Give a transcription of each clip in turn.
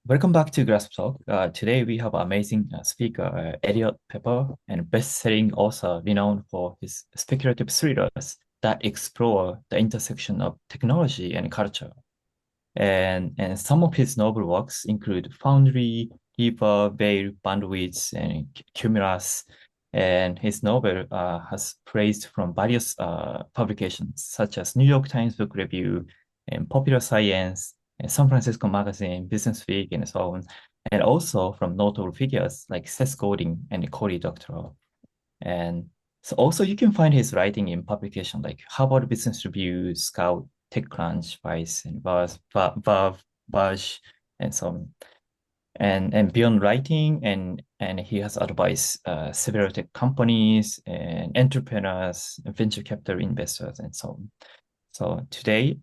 Welcome back to Glasp Talk. Today we have amazing speaker, Eliot Peper, and best-selling author renowned for his speculative thrillers that explore the intersection of technology and culture. And some of his novel works include Foundry, Keeper, Veil, Bandwidth, and Cumulus. And his novel has praised from various publications such as New York Times Book Review and Popular Science and San Francisco Magazine, Business Week, and so on. And also from notable figures like Seth Godin and Cory Doctorow. And so also you can find his writing in publication like Harvard Business Review, Scout, TechCrunch, Vice, and Verge, and so on. And beyond writing, and he has advised several tech companies and entrepreneurs, venture capital investors, and so on. So today,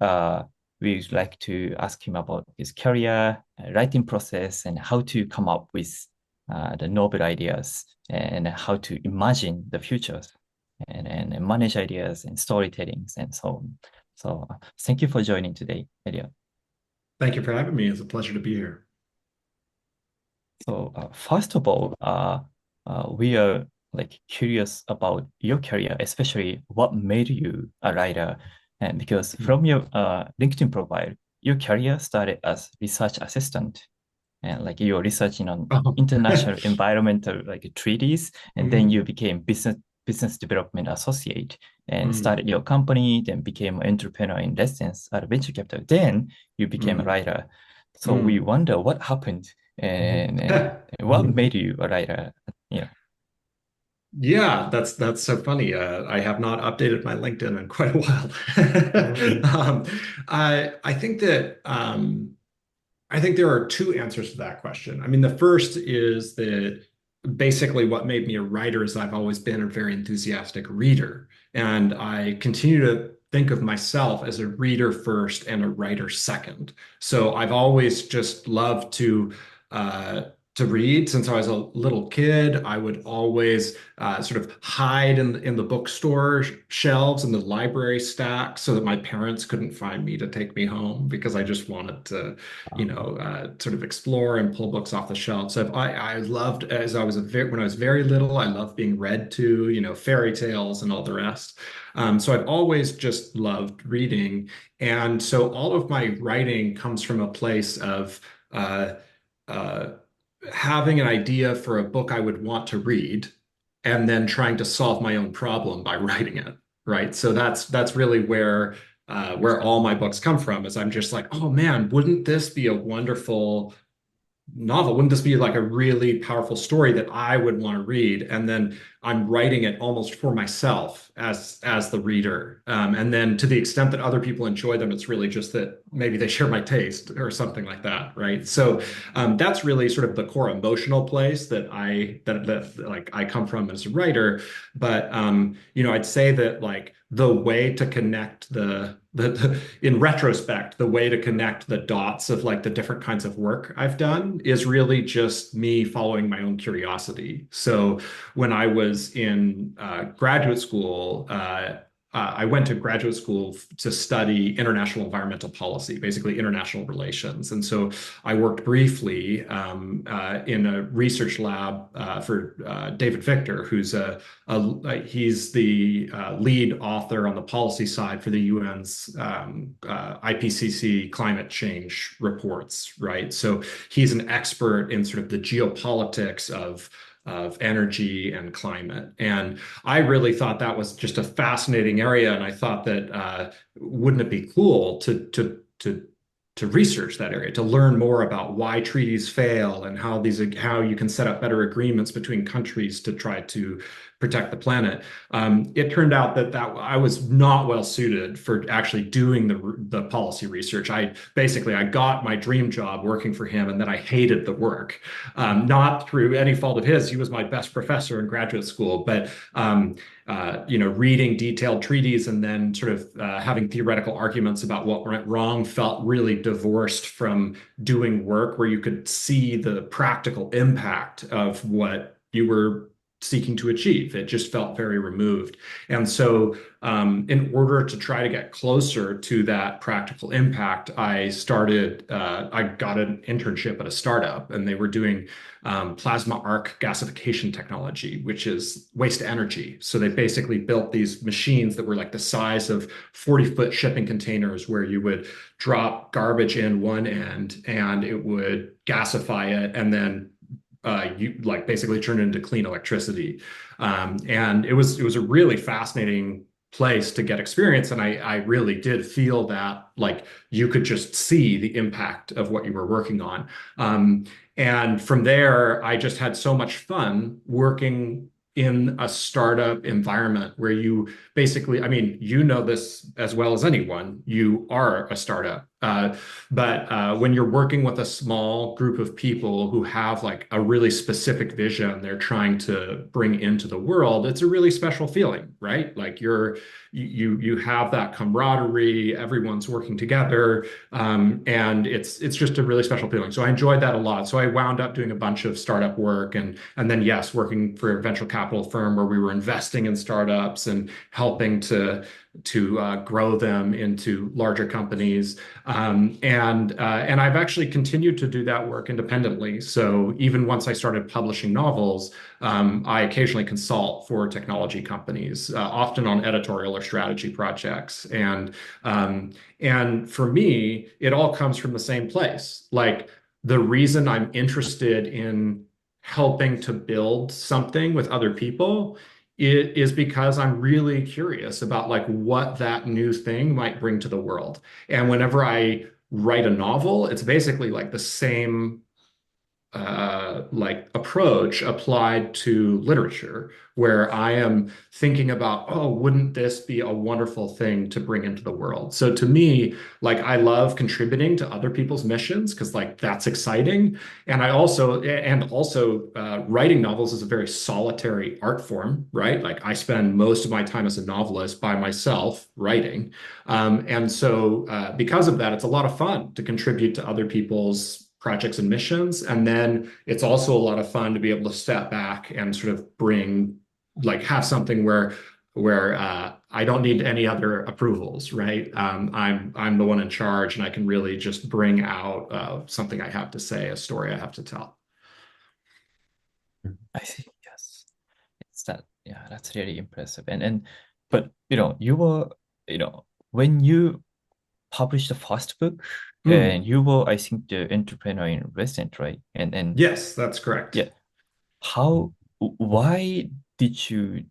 we would like to ask him about his career, writing process, and how to come up with the novel ideas and how to imagine the futures and manage ideas and storytellings and so on. So thank you for joining today, Elliot. Thank you for having me. It's a pleasure to be here. So first of all, we are like curious about your career, especially what made you a writer. And because Hmm. from your LinkedIn profile, your career started as research assistant, and like you were researching on Oh. international environmental like treaties, and then Mm, you became business development associate and mm, started your company, then became an entrepreneur in residence at venture capital. Then you became a mm, writer. So we mm. wonder what happened and what made you a writer. Yeah. Yeah, that's so funny. I have not updated my LinkedIn in quite a while. I think that I think there are two answers to that question. I mean, the first is that basically what made me a writer is I've always been a very enthusiastic reader, and I continue to think of myself as a reader first and a writer second. So I've always just loved uh, to read since I was a little kid. I would always sort of hide in the bookstore shelves and the library stack so that my parents couldn't find me to take me home because I just wanted to sort of explore and pull books off the shelf. So I loved as I was when I was very little, I loved being read to, fairy tales and all the rest. So I've always just loved reading, and so all of my writing comes from a place of uh, uh, having an idea for a book I would want to read, and then trying to solve my own problem by writing it. Right. So that's really where all my books come from is I'm just like, oh man, wouldn't this be a wonderful novel? Wouldn't this be like a really powerful story that I would want to read? And then I'm writing it almost for myself as the reader. And then to the extent that other people enjoy them, it's really just that maybe they share my taste or something like that, right? So that's really sort of the core emotional place that like I come from as a writer. But I'd say that like the way to connect in retrospect, the way to connect the dots of like the different kinds of work I've done is really just me following my own curiosity. So when I was in graduate school, I went to graduate school to study international environmental policy, basically international relations. And so I worked briefly in a research lab for David Victor, who's he's the lead author on the policy side for the UN's IPCC climate change reports, right? So he's an expert in sort of the geopolitics of energy and climate. And I really thought that was just a fascinating area. And I thought that wouldn't it be cool to research that area, to learn more about why treaties fail and how you can set up better agreements between countries to try to protect the planet. It turned out that I was not well suited for actually doing the policy research. I got my dream job working for him, and then I hated the work. Not through any fault of his. He was my best professor in graduate school, but reading detailed treaties and then sort of having theoretical arguments about what went wrong felt really divorced from doing work where you could see the practical impact of what you were seeking to achieve. It just felt very removed. And so, in order to try to get closer to that practical impact, I got an internship at a startup, and they were doing plasma arc gasification technology, which is waste energy. So they basically built these machines that were like the size of 40-foot shipping containers, where you would drop garbage in one end and it would gasify it, and then you like basically turn it into clean electricity. And it was a really fascinating place to get experience. And I really did feel that like you could just see the impact of what you were working on. And from there, I just had so much fun working in a startup environment where you basically, I mean, you know this as well as anyone, you are a startup. But when you're working with a small group of people who have like a really specific vision they're trying to bring into the world, it's a really special feeling, right? Like you have that camaraderie, everyone's working together, and it's just a really special feeling. So I enjoyed that a lot. So I wound up doing a bunch of startup work, and then yes, working for a venture capital firm where we were investing in startups and helping to grow them into larger companies. And I've actually continued to do that work independently. So even once I started publishing novels, I occasionally consult for technology companies, often on editorial or strategy projects. And for me, it all comes from the same place. Like the reason I'm interested in helping to build something with other people it is because I'm really curious about like what that new thing might bring to the world. And whenever I write a novel, it's basically like the same like approach applied to literature, where I am thinking about, oh, wouldn't this be a wonderful thing to bring into the world? So to me, like I love contributing to other people's missions because like that's exciting. And also writing novels is a very solitary art form, right? Like I spend most of my time as a novelist by myself writing. And so because of that, it's a lot of fun to contribute to other people's projects and missions. And then it's also a lot of fun to be able to step back and sort of bring, like, have something where I don't need any other approvals, right? I'm the one in charge, and I can really just bring out something I have to say, a story I have to tell. I see. Yes. It's that, yeah, that's really impressive. And but you were, when you published the first book, and Mm. you were, I think, the entrepreneur in resident, right? And Yes, that's correct. yeah, why did you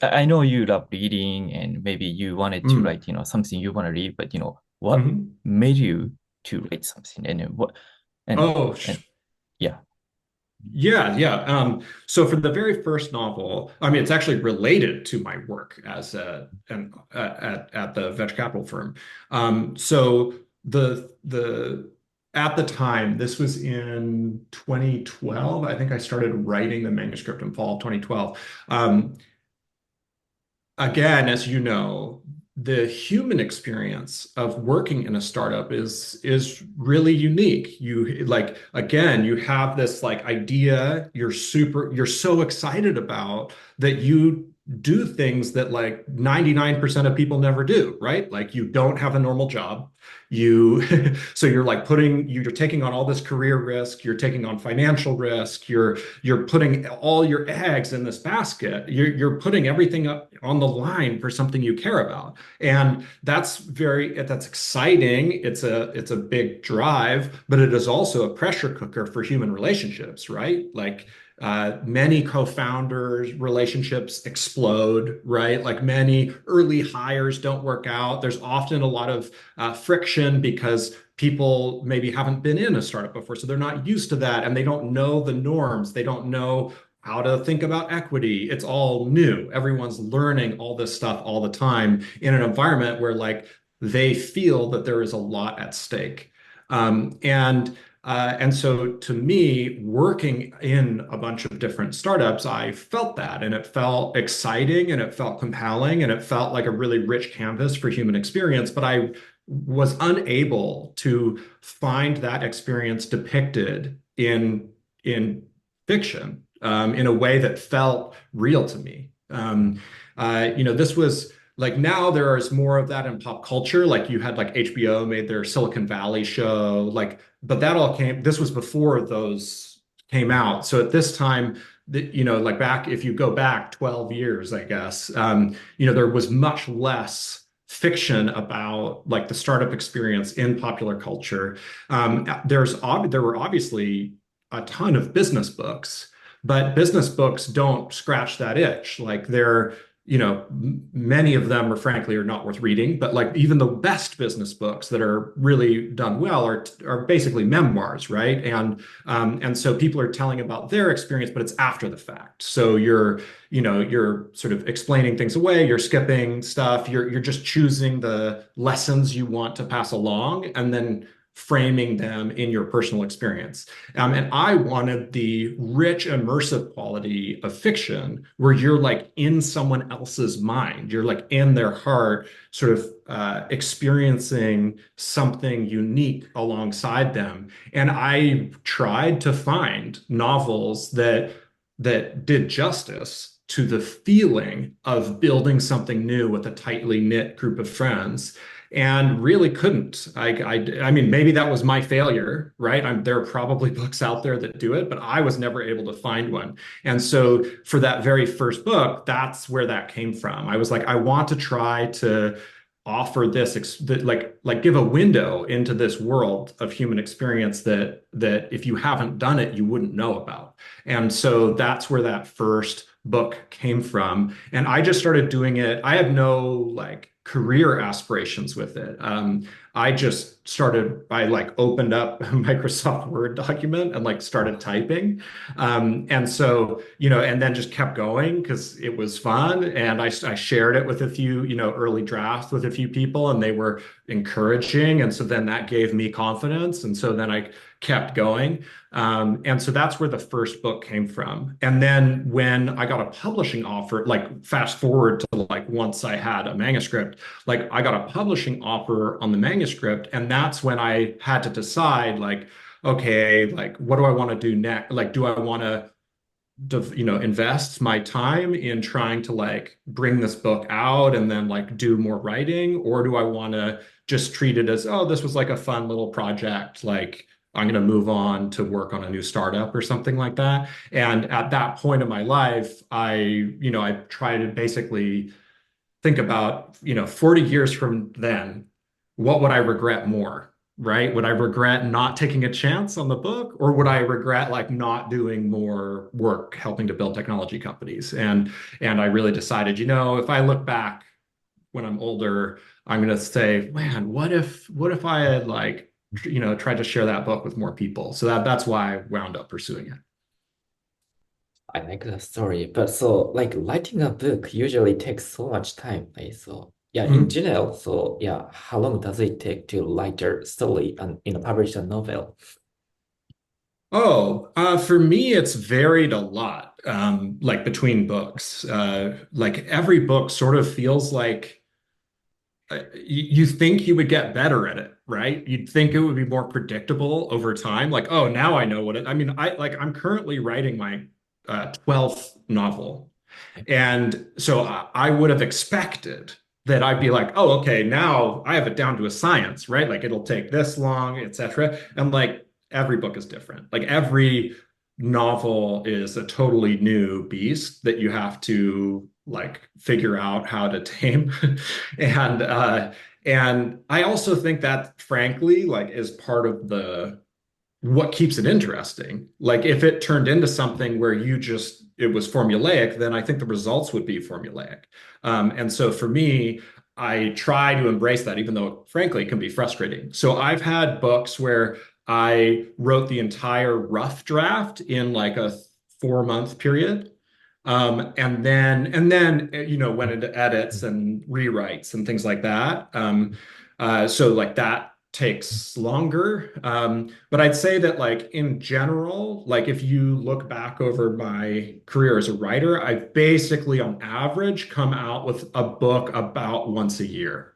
I know you love reading, and maybe you wanted to Mm. write, something you want to read, but what Mhm. made you to write something, and what and Oh, and yeah. yeah, yeah. So for the very first novel, I mean, it's actually related to my work as at the venture capital firm. So the at the time, this was in 2012. I think I started writing the manuscript in fall of 2012. Um, Again, as you know, the human experience of working in a startup is really unique. You like again, you have this like idea you're so excited about that you do things that like 99% of people never do, right? Like you don't have a normal job. You so you're like you're taking on all this career risk, you're taking on financial risk, you're putting all your eggs in this basket. You're putting everything up on the line for something you care about. And that's exciting. It's a big drive, but it is also a pressure cooker for human relationships, right? Like many co-founders relationships explode, right? Like many early hires don't work out. There's often a lot of friction because people maybe haven't been in a startup before, so they're not used to that, and they don't know the norms. They don't know how to think about equity. It's all new. Everyone's learning all this stuff all the time in an environment where like they feel that there is a lot at stake. And so to me, working in a bunch of different startups, I felt that, and it felt exciting, and it felt compelling, and it felt like a really rich canvas for human experience. But I was unable to find that experience depicted in fiction. in a way that felt real to me. This was like now there is more of that in pop culture. Like you had like HBO made their Silicon Valley show, like, but that all came, this was before those came out. So at this time, like back, if you go back 12 years, I guess, there was much less fiction about like the startup experience in popular culture. There were obviously a ton of business books, but business books don't scratch that itch. Like they're, many of them are frankly are not worth reading, but like even the best business books that are really done well are basically memoirs, right? And so people are telling about their experience, but it's after the fact. So you're sort of explaining things away, you're skipping stuff, you're just choosing the lessons you want to pass along, and then framing them in your personal experience. And I wanted the rich, immersive quality of fiction where you're like in someone else's mind, you're like in their heart, sort of experiencing something unique alongside them. And I tried to find novels that did justice to the feeling of building something new with a tightly knit group of friends and really couldn't. I mean, maybe that was my failure, right? There are probably books out there that do it, but I was never able to find one. And so for that very first book, that's where that came from. I was like, I want to try to offer like give a window into this world of human experience that if you haven't done it, you wouldn't know about. And so that's where that first book came from. And I just started doing it. I had no like career aspirations with it. I like opened up a Microsoft Word document and like started typing. And so, and then just kept going because it was fun. And I shared it with a few, early drafts with a few people, and they were encouraging. And so then that gave me confidence. And so then I kept going. And so that's where the first book came from. And then when I got a publishing offer, like fast forward to like once I had a manuscript, like I got a publishing offer on the manuscript. And that's when I had to decide, like, okay, like what do I want to do next? Like, do I want to invest my time in trying to like bring this book out and then like do more writing, or do I want to just treat it as, oh, this was like a fun little project, like I'm going to move on to work on a new startup or something like that. And at that point in my life, I try to basically think about, 40 years from then, what would I regret more? Right? Would I regret not taking a chance on the book, or would I regret like not doing more work helping to build technology companies? And I really decided, if I look back when I'm older, I'm gonna say, man, what if I had like, tried to share that book with more people? So that's why I wound up pursuing it. I like the story, but so like writing a book usually takes so much time. Right? So yeah, in Mhm. general, so yeah, how long does it take to write a story and publish a novel? Oh, for me, it's varied a lot, like between books. Like every book sort of feels like you think you would get better at it, right? You'd think it would be more predictable over time. Like, oh, now I know what it. I mean, I'm currently writing my 12th novel, and so I would have expected that I'd be like, oh, okay, now I have it down to a science, right? Like it'll take this long, etc. And like every book is different. Like every novel is a totally new beast that you have to like figure out how to tame. And and I also think that frankly, like is part of the what keeps it interesting. Like if it turned into something where it was formulaic, then I think the results would be formulaic. And so for me, I try to embrace that, even though frankly it can be frustrating. So I've had books where I wrote the entire rough draft in like a 4 month period. And then went into edits and rewrites and things like that. So like that takes longer. But I'd say that like in general, like if you look back over my career as a writer, I've basically on average come out with a book about once a year.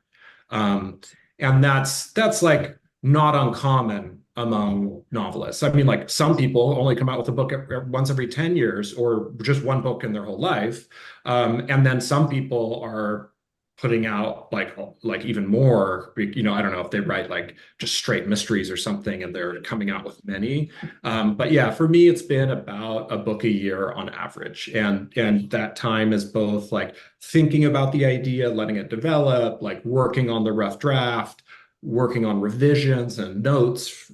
Um, and that's like not uncommon among novelists. I mean, like some people only come out with a book once every 10 years or just one book in their whole life. And then some people are putting out like even more, I don't know if they write like just straight mysteries or something and they're coming out with many. But yeah, for me, it's been about a book a year on average. And that time is both like thinking about the idea, letting it develop, like working on the rough draft, working on revisions and notes,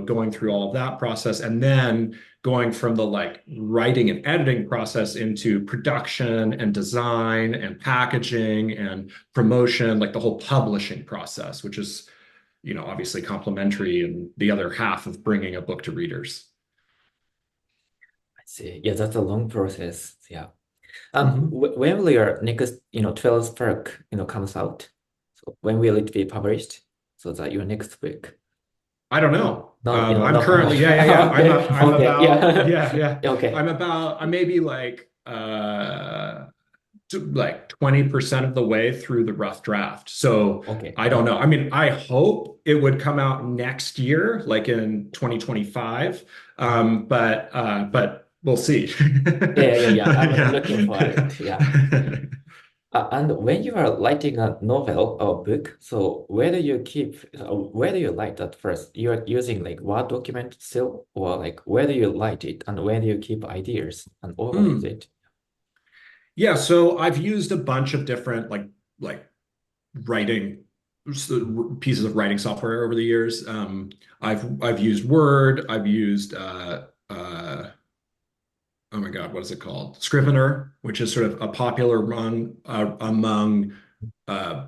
going through all of that process, and then going from the like writing and editing process into production and design and packaging and promotion, like the whole publishing process, which is, obviously complementary and the other half of bringing a book to readers. I see. Yeah, that's a long process. Yeah. Mhm. When will your next, 12th book, comes out? So when will it be published? So that your next book. I don't know. No, I'm no. currently, yeah, yeah, yeah. Okay, I'm okay, about, yeah. yeah, yeah. Okay, I'm maybe like 20% of the way through the rough draft. So okay. I don't know. I mean, I hope it would come out next year, like in 2025. But we'll see. Yeah. I'm Yeah. looking for it. Yeah. And when you are writing a novel or book, so where do you write at first? You're using like Word document still, or like where do you write it and where do you keep ideas and organize Hmm. it? Yeah, so I've used a bunch of different like writing pieces of writing software over the years. I've used Word. I've used oh my God, what is it called? Scrivener, which is sort of a popular one among uh,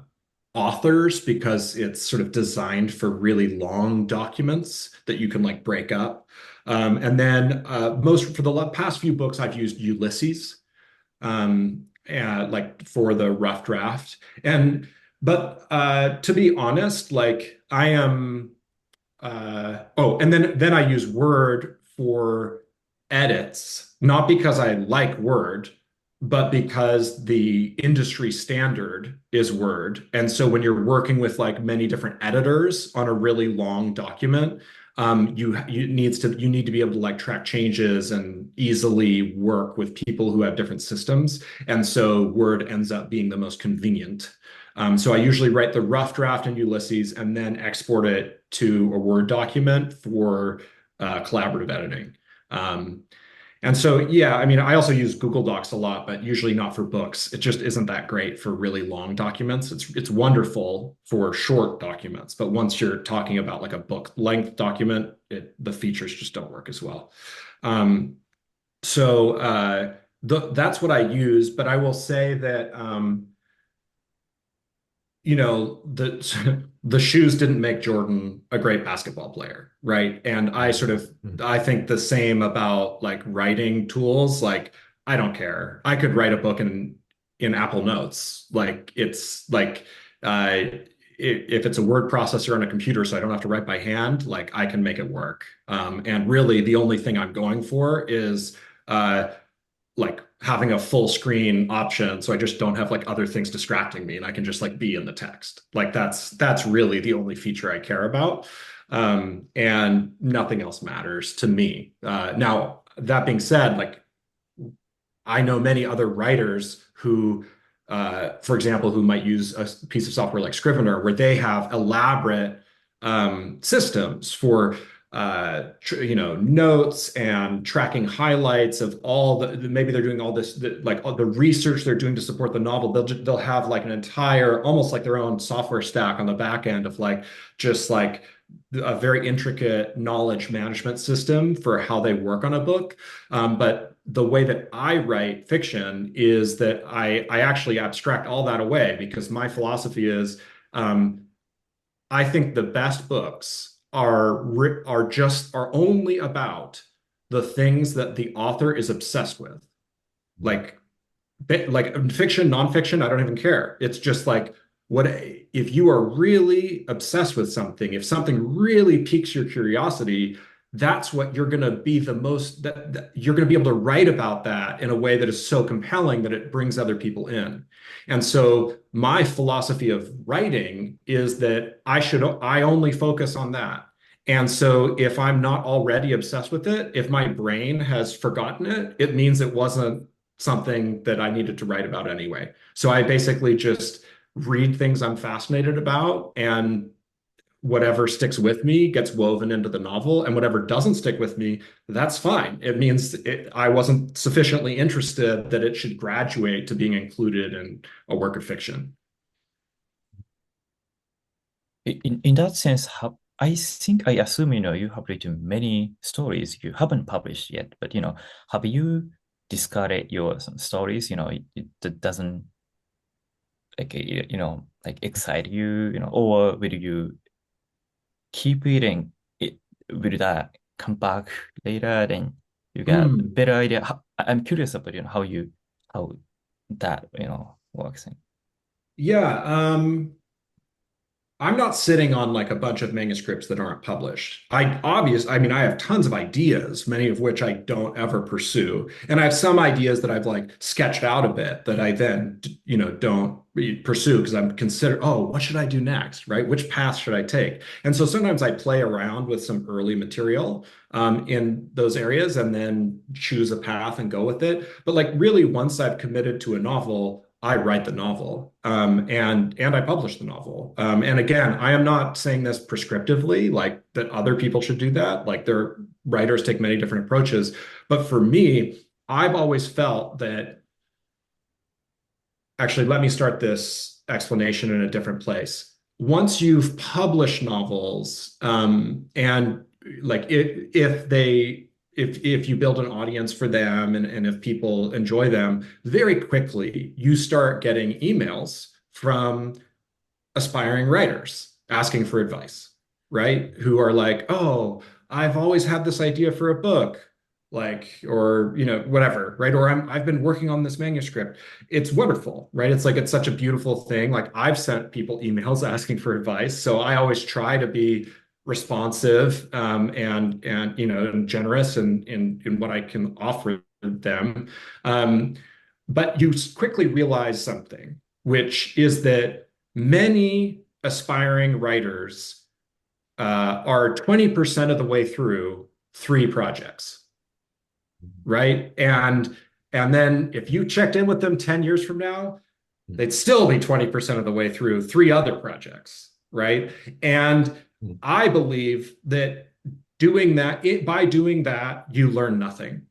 authors because it's sort of designed for really long documents that you can like break up. And then most for the past few books, I've used Ulysses, and like for the rough draft. But to be honest, like I am oh, and then I use Word for edits, not because I like Word, but because the industry standard is Word. And so when you're working with like many different editors on a really long document, you need to be able to like track changes and easily work with people who have different systems. And so Word ends up being the most convenient. So I usually write the rough draft in Ulysses and then export it to a Word document for collaborative editing. Um, and so, yeah, I mean, I also use Google Docs a lot, but usually not for books. It just isn't that great for really long documents. It's wonderful for short documents, but once you're talking about like a book length document, the features just don't work as well. Um, so that's what I use, but I will say that the the shoes didn't make Jordan a great basketball player, right? And Mm. I think the same about like writing tools. Like I don't care. I could write a book in Apple Notes. Like it's like if it's a word processor on a computer, so I don't have to write by hand, like I can make it work. And really, the only thing I'm going for is uh, like having a full screen option so I just don't have like other things distracting me and I can just like be in the text. Like that's really the only feature I care about. And nothing else matters to me. Now, that being said, like I know many other writers who, for example, who might use a piece of software like Scrivener, where they have elaborate systems for, notes and tracking highlights of all maybe they're doing all this, like all the research they're doing to support the novel. They'll have like an entire, almost like their own software stack on the back end of like, just like a very intricate knowledge management system for how they work on a book. But the way that I write fiction is that I actually abstract all that away because my philosophy is I think the best books are only about the things that the author is obsessed with. Like like fiction, nonfiction, I don't even care. It's just like what if you are really obsessed with something, if something really piques your curiosity, that's what you're going to be the most that you're going to be able to write about that in a way that is so compelling that it brings other people in. And so my philosophy of writing is that I only focus on that. And so if I'm not already obsessed with it, if my brain has forgotten it, it means it wasn't something that I needed to write about anyway. So I basically just read things I'm fascinated about, and whatever sticks with me gets woven into the novel, and whatever doesn't stick with me, that's fine. It means I wasn't sufficiently interested that it should graduate to being included in a work of fiction. In that sense, I think I assume you have written many stories you haven't published yet, but have you discarded your some stories that doesn't like like excite or will you keep reading it? Will that come back later? Then you get a Hmm. better idea. I'm curious about how that works. Yeah. I'm not sitting on like a bunch of manuscripts that aren't published. I mean, I have tons of ideas, many of which I don't ever pursue. And I have some ideas that I've like sketched out a bit that I then, don't pursue because I'm consider, oh, what should I do next? Right? Which path should I take? And so sometimes I play around with some early material in those areas and then choose a path and go with it. But like really, once I've committed to a novel, I write the novel, and I publish the novel. And again, I am not saying this prescriptively, like that other people should do that. Like their writers take many different approaches, but for me, I've always felt that. Actually, let me start this explanation in a different place. Once you've published novels, and like if you build an audience for them and if people enjoy them, very quickly you start getting emails from aspiring writers asking for advice, right? Who are like, oh, I've always had this idea for a book, like, or, whatever, right? Or I've been working on this manuscript. It's wonderful, right? It's like, it's such a beautiful thing. Like, I've sent people emails asking for advice. So I always try to be responsive, and and generous in what I can offer them. Um, but you quickly realize something, which is that many aspiring writers are 20% of the way through three projects, right? And then if you checked in with them 10 years from now, they'd still be 20% of the way through three other projects, right? And I believe that by doing that, you learn nothing.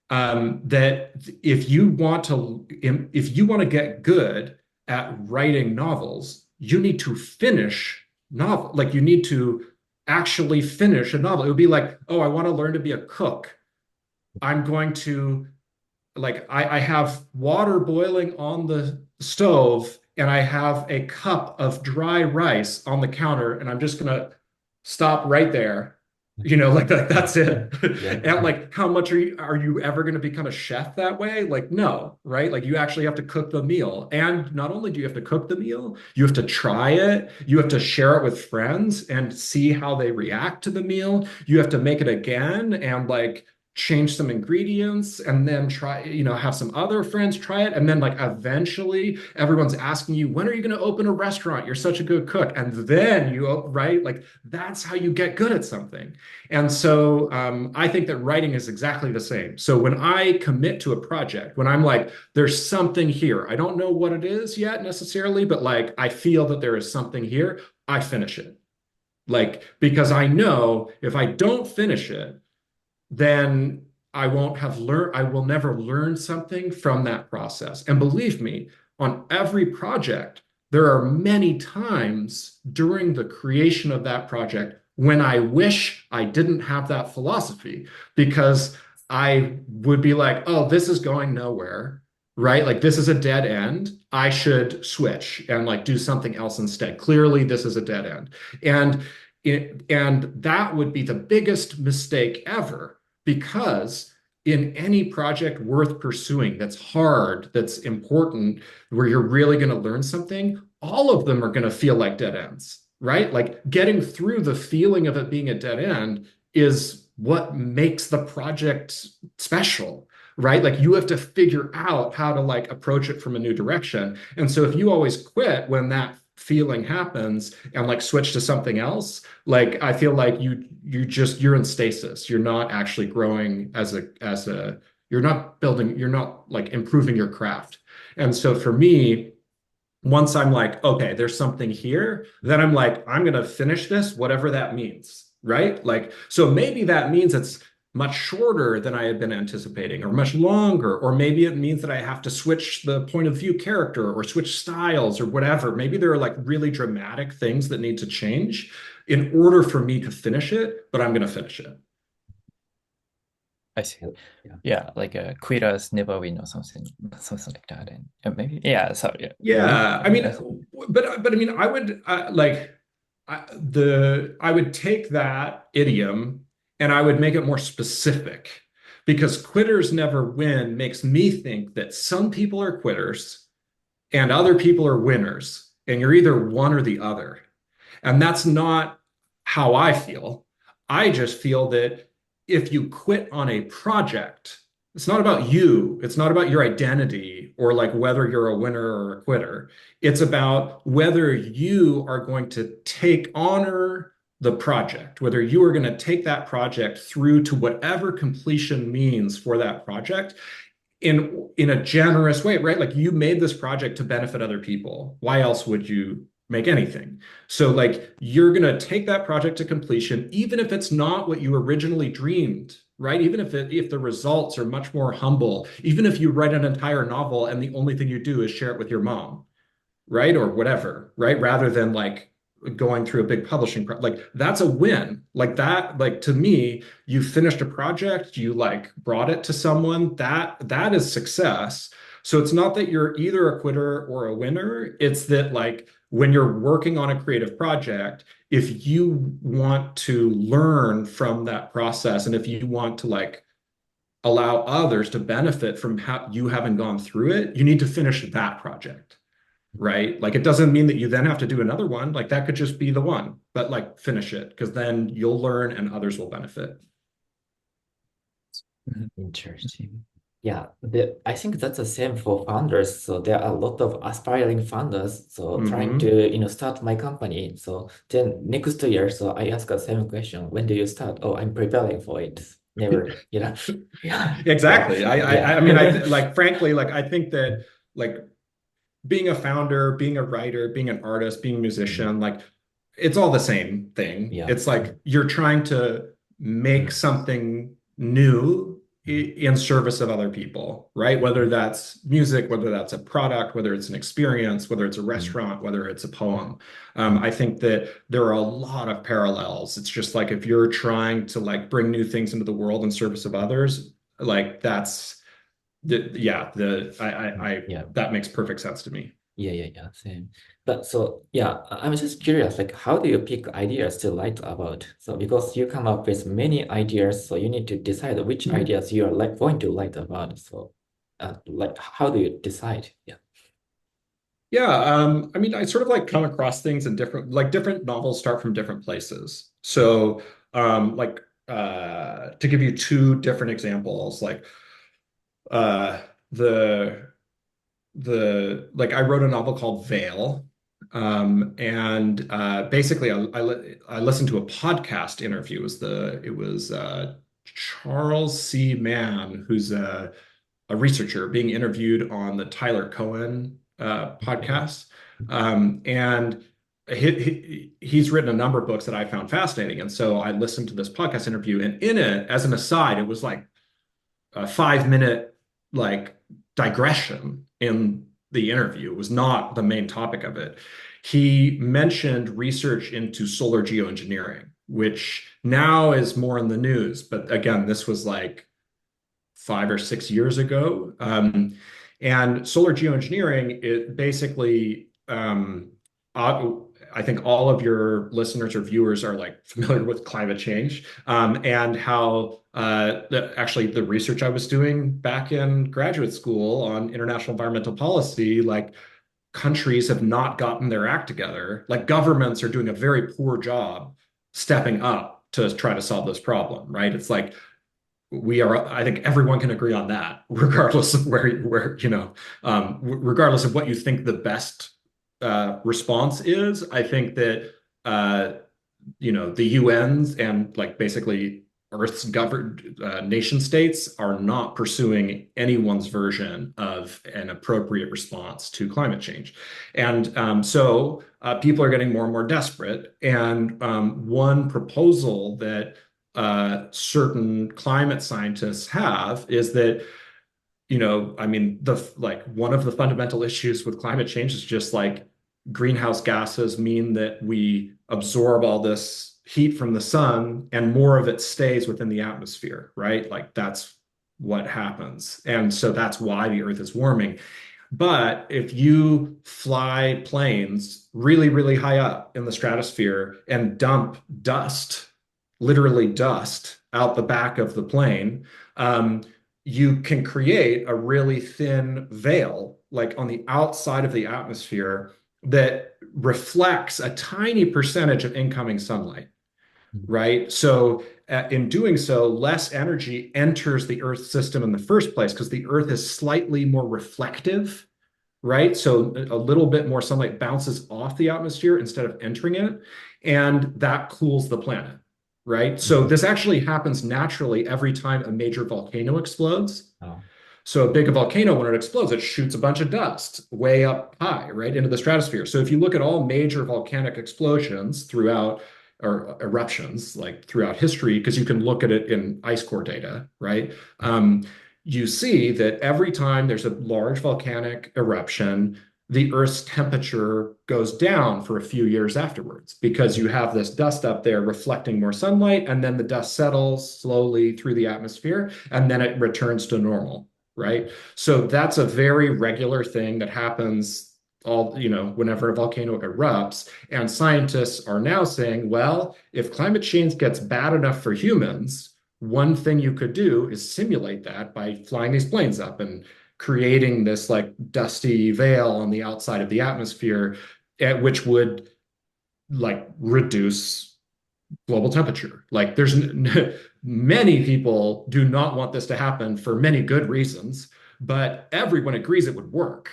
That if you want to get good at writing novels, you need to finish novel. Like you need to actually finish a novel. It would be like, oh, I want to learn to be a cook. I'm going to like I have water boiling on the stove and I have a cup of dry rice on the counter and I'm just gonna stop right there. Like that's it. Yeah. And like how much are you ever gonna become a chef that way? Like no, right? Like you actually have to cook the meal. And not only do you have to cook the meal, you have to try it, you have to share it with friends and see how they react to the meal. You have to make it again and like change some ingredients and then try, have some other friends try it. And then like eventually everyone's asking you, when are you going to open a restaurant? You're such a good cook. And then right? Like that's how you get good at something. And so I think that writing is exactly the same. So when I commit to a project, when I'm like, there's something here, I don't know what it is yet necessarily, but like I feel that there is something here, I finish it. Like, because I know if I don't finish it, then I will never learn something from that process. And believe me, on every project, there are many times during the creation of that project when I wish I didn't have that philosophy because I would be like, oh, this is going nowhere, right? Like this is a dead end. I should switch and like do something else instead. Clearly, this is a dead end. And that would be the biggest mistake ever because in any project worth pursuing that's hard, that's important, where you're really going to learn something, all of them are going to feel like dead ends, right? Like getting through the feeling of it being a dead end is what makes the project special, right? Like you have to figure out how to like approach it from a new direction. And so if you always quit when that feeling happens and like switch to something else, like I feel like you're in stasis. You're not actually growing as a you're not building, you're not like improving your craft. And so for me, once I'm like, okay, there's something here, then I'm like, I'm going to finish this, whatever that means, right? Like, so maybe that means it's much shorter than I had been anticipating, or much longer, or maybe it means that I have to switch the point of view character or switch styles or whatever. Maybe there are like really dramatic things that need to change in order for me to finish it, but I'm going to finish it. I see. Yeah. Yeah, like quitters never win or something like that. And maybe, yeah, sorry. Yeah. Yeah, I mean, That's, but I mean, I would like I would take that idiom and I would make it more specific, because quitters never win makes me think that some people are quitters and other people are winners, and you're either one or the other. And that's not how I feel. I just feel that if you quit on a project, it's not about you. It's not about your identity or like whether you're a winner or a quitter. It's about whether you are going to take honor the project, whether you are going to take that project through to whatever completion means for that project in a generous way, right? Like you made this project to benefit other people. Why else would you make anything? So like you're going to take that project to completion, even if it's not what you originally dreamed, right? Even if the results are much more humble, even if you write an entire novel and the only thing you do is share it with your mom, right? Or whatever, right? Rather than like going through a big like that's a win. Like that, like to me, you finished a project, you like brought it to someone, that is success. So it's not that you're either a quitter or a winner. It's that like when you're working on a creative project, if you want to learn from that process and if you want to like allow others to benefit from how you having gone through it, you need to finish that project, right? Like it doesn't mean that you then have to do another one. Like that could just be the one, but like finish it because then you'll learn and others will benefit. mhm. Interesting. Yeah, I think that's the same for founders. So there are a lot of aspiring founders. So trying Hmm. to, start my company. So then next year, so I ask the same question. When do you start? Oh, I'm preparing for it. Never, Yeah, yeah, Exactly. I mean, yeah. like, frankly, like, I think that like being a founder, being a writer, being an artist, being a Mm, musician, like it's all the same thing. yeah. It's like you're trying to make Mm, something new mm, in service of other people, right? Whether that's music, whether that's a product, whether it's an experience, whether it's a mm, restaurant, whether it's a poem. mm, I think that there are a lot of parallels. It's just like if you're trying to like bring new things into the world in service of others, like that's yeah, yeah. that makes perfect sense to me. Yeah, same. But so yeah, I was just curious, like how do you pick ideas to write about? So because you come up with many ideas, so you need to decide which Mhm. ideas you are like going to write about. So like how do you decide? Yeah. Yeah, I mean, I sort of like come across things in different novels start from different places. So, like to give you two different examples, like uh, the like I wrote a novel called Veil, and basically I listened to a podcast interview. It was Charles C. Mann, who's a researcher being interviewed on the Tyler Cohen Okay. podcast. And he's written a number of books that I found fascinating. And so I listened to this podcast interview, and in it, as an aside, it was like a 5 minute like digression in the interview. It was not the main topic of it. He mentioned research into solar geoengineering, which now is more in the news. But again, this was like 5 or 6 years ago. And solar geoengineering, it basically, I think all of your listeners or viewers are like familiar with climate change, and how actually the research I was doing back in graduate school on international environmental policy, like countries have not gotten their act together. Like governments are doing a very poor job stepping up to try to solve this problem, right? It's like I think everyone can agree on that, regardless of regardless of what you think the best response is. I think that the UN's and like basically Earth's governed nation states are not pursuing anyone's version of an appropriate response to climate change. And so people are getting more and more desperate. And one proposal that certain climate scientists have is that I mean, one of the fundamental issues with climate change is just like greenhouse gases mean that we absorb all this heat from the sun and more of it stays within the atmosphere, right? Like that's what happens. And so that's why the Earth is warming. But if you fly planes really, really high up in the stratosphere and dump dust, literally dust, out the back of the plane, um, you can create a really thin veil, like on the outside of the atmosphere, that reflects a tiny percentage of incoming sunlight, right? So, in doing so, less energy enters the Earth system in the first place because the Earth is slightly more reflective, right? So a little bit more sunlight bounces off the atmosphere instead of entering it, and that cools the planet, right? So Mhm. this actually happens naturally every time a major volcano explodes. Oh. So a big volcano, when it explodes, it shoots a bunch of dust way up high, right, into the stratosphere. So if you look at all major volcanic explosions throughout, or eruptions, like throughout history, because you can look at it in ice core data, right? You see that every time there's a large volcanic eruption, the Earth's temperature goes down for a few years afterwards because you have this dust up there reflecting more sunlight, and then the dust settles slowly through the atmosphere, and then it returns to normal, right? So that's a very regular thing that happens whenever a volcano erupts. And scientists are now saying, well, if climate change gets bad enough for humans, one thing you could do is simulate that by flying these planes up and creating this like dusty veil on the outside of the atmosphere, which would like reduce global temperature. Like there's many people do not want this to happen for many good reasons, but everyone agrees it would work.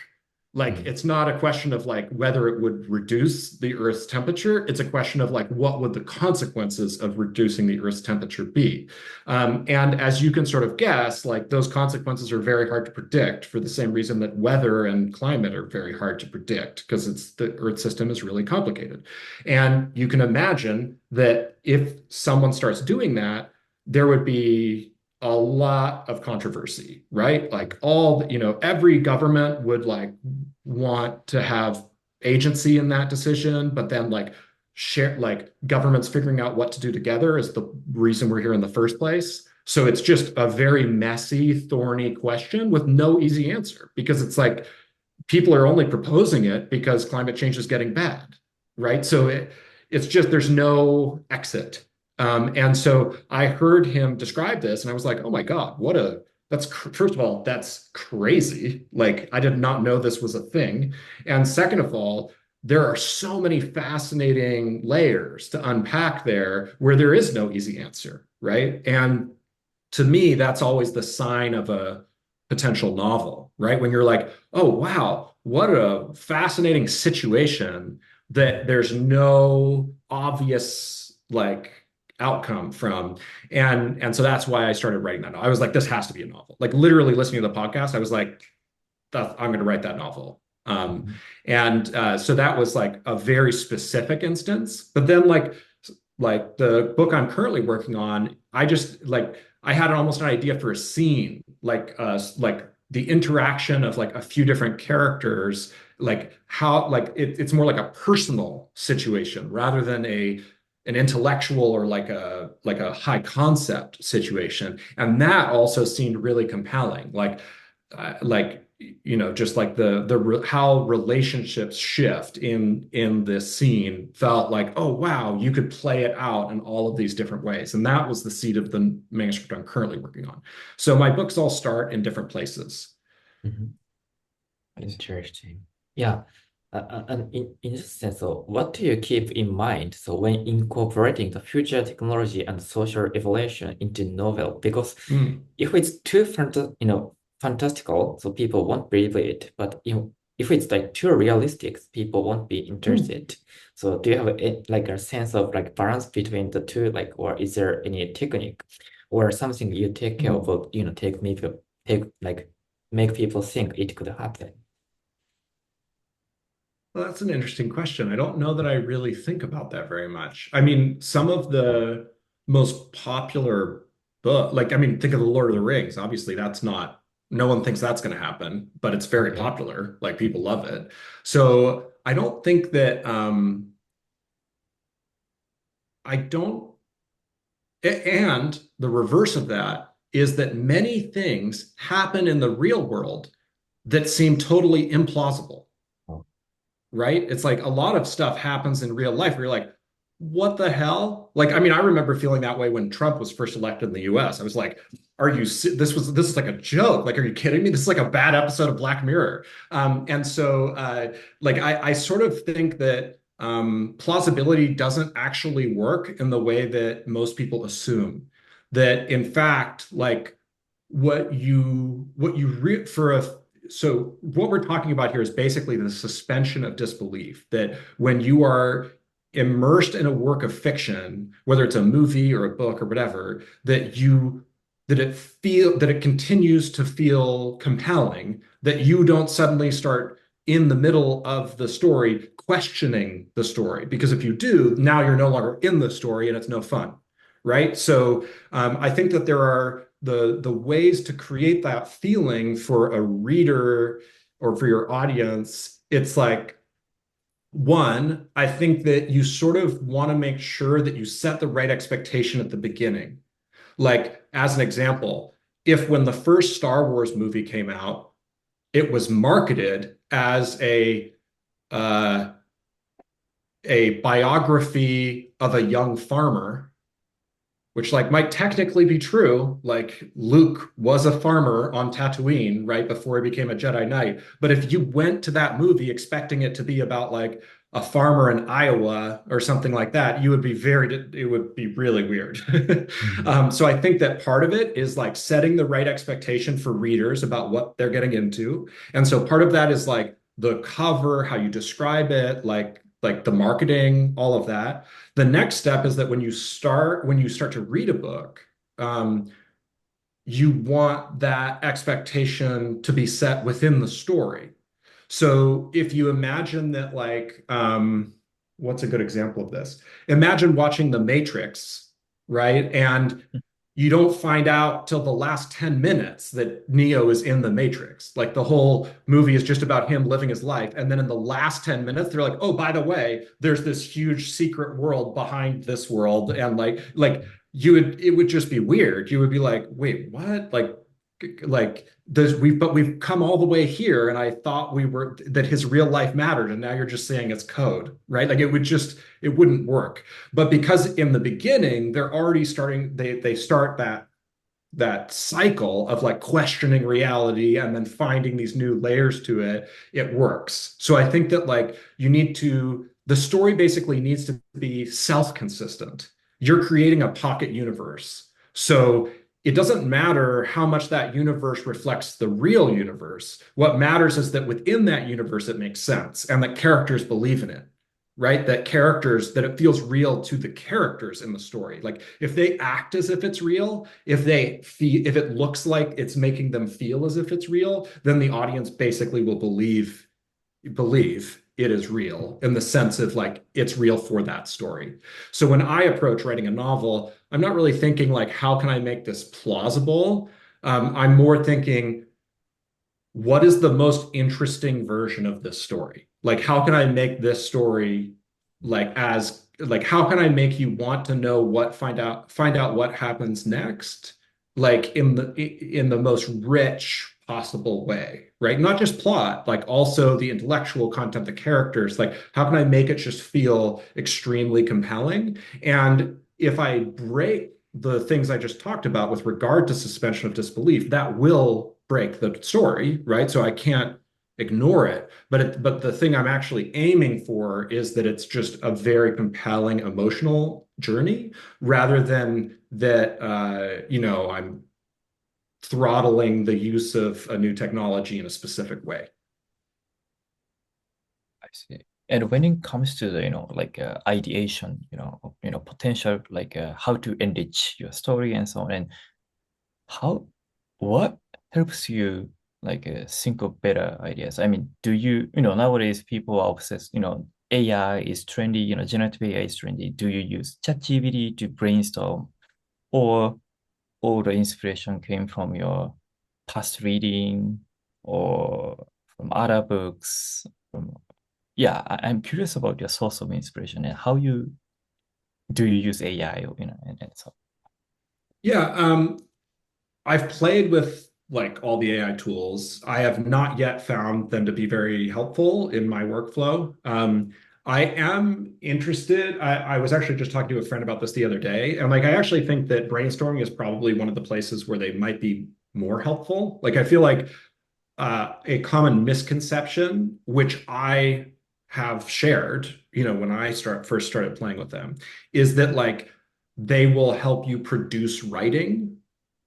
Like Mm. it's not a question of like whether it would reduce the Earth's temperature. It's a question of like what would the consequences of reducing the Earth's temperature be? And as you can sort of guess, like those consequences are very hard to predict for the same reason that weather and climate are very hard to predict because it's the Earth system is really complicated. And you can imagine that if someone starts doing that, there would be a lot of controversy, right? Like every government would like want to have agency in that decision, but then like share like governments figuring out what to do together is the reason we're here in the first place. So it's just a very messy, thorny question with no easy answer because it's like people are only proposing it because climate change is getting bad, right? So it's just there's no exit. And so I heard him describe this, and I was like, oh my God, first of all, that's crazy. Like I did not know this was a thing. And second of all, there are so many fascinating layers to unpack there where there is no easy answer, right? And to me, that's always the sign of a potential novel, right? When you're like, oh, wow, what a fascinating situation that there's no obvious like outcome from. And so that's why I started writing that novel. I was like, this has to be a novel. Like literally listening to the podcast, I was like, I'm going to write that novel. Mhm. And so that was like a very specific instance. But then like the book I'm currently working on, I had almost an idea for a scene, like the interaction of like a few different characters, like how like it's more like a personal situation rather than an intellectual or like a high concept situation. And that also seemed really compelling. Like just like how relationships shift in this scene felt like, oh wow, you could play it out in all of these different ways. And that was the seed of the manuscript I'm currently working on. So my books all start in different places. Mhm. Interesting. Yeah. And in this sense, so what do you keep in mind so when incorporating the future technology and social evolution into novel? Because Mm. if it's too fantastical, so people won't believe it. But if it's like too realistic, people won't be Hmm. interested. So do you have like a sense of like balance between the two, like, or is there any technique or something you take care of, Hmm. take maybe take like make people think it could happen? Well, that's an interesting question. I don't know that I really think about that very much. I mean, some of the most popular I mean, think of the Lord of the Rings. Obviously, that's not, no one thinks that's going to happen, but it's very Okay. popular. Like people love it. So I don't think that, I don't, and the reverse of that is that many things happen in the real world that seem totally implausible. Oh, Right? It's like a lot of stuff happens in real life where you're like, what the hell? Like, I mean, I remember feeling that way when Trump was first elected in the US. I was like, this is like a joke. Like, are you kidding me? This is like a bad episode of Black Mirror. And so like I sort of think that plausibility doesn't actually work in the way that most people assume. That in fact, like what you re for a so what we're talking about here is basically the suspension of disbelief that when you are immersed in a work of fiction, whether it's a movie or a book or whatever, that it continues to feel compelling, that you don't suddenly start in the middle of the story questioning the story. Because if you do, now you're no longer in the story and it's no fun, right? So I think that there are the ways to create that feeling for a reader or for your audience. It's like one, I think that you sort of want to make sure that you set the right expectation at the beginning. Like as an example, if when the first Star Wars movie came out, it was marketed as uh, a biography of a young farmer, which like might technically be true. Like Luke was a farmer on Tatooine right before he became a Jedi Knight. But if you went to that movie expecting it to be about like a farmer in Iowa or something like that, it would be really weird. mhm. So I think that part of it is like setting the right expectation for readers about what they're getting into. And so part of that is like the cover, how you describe it, like the marketing, all of that. The next step is that when you start to read a book, um, you want that expectation to be set within the story. So if you imagine that, what's a good example of this? Imagine watching The Matrix, right? And you don't find out till the last 10 minutes that Neo is in the Matrix. Like the whole movie is just about him living his life. And then in the last 10 minutes, they're like, oh, by the way, there's this huge secret world behind this world. And it would just be weird. You would be like, wait, what? We've come all the way here, and I thought we were that his real life mattered, and now you're just saying it's code, right? Like it wouldn't work. But because in the beginning they're already starting, they start that cycle of like questioning reality and then finding these new layers to it, it works. So I think that like the story basically needs to be self-consistent. You're creating a pocket universe. So it doesn't matter how much that universe reflects the real universe. What matters is that within that universe, it makes sense and that characters believe in it, right? That it feels real to the characters in the story. Like if they act as if it's real, if it looks like it's making them feel as if it's real, then the audience basically will believe it is real in the sense of like it's real for that story. So when I approach writing a novel, I'm not really thinking like how can I make this plausible? I'm more thinking what is the most interesting version of this story? Like, how can I make this story how can I make you want to know find out what happens next, like in the most rich possible way, right? Not just plot, like also the intellectual content, the characters. Like, how can I make it just feel extremely compelling? And if I break the things I just talked about with regard to suspension of disbelief, that will break the story, right? So I can't ignore it. But the thing I'm actually aiming for is that it's just a very compelling emotional journey rather than that I'm throttling the use of a new technology in a specific way. see. And when it comes to the, like ideation, potential, like how to enrich your story and so on, and how, what helps you like think of better ideas? I mean, do you, nowadays people are obsessed, AI is trendy, generative AI is trendy. Do you use ChatGPT to brainstorm, or all the inspiration came from your past reading or from other books? From, yeah, I'm curious about your source of inspiration and how you do you use AI, and so. Yeah, I've played with like all the AI tools. I have not yet found them to be very helpful in my workflow. I am interested. I was actually just talking to a friend about this the other day, and like I actually think that brainstorming is probably one of the places where they might be more helpful. Like I feel like a common misconception, which I have shared, when I first started playing with them, is that like they will help you produce writing,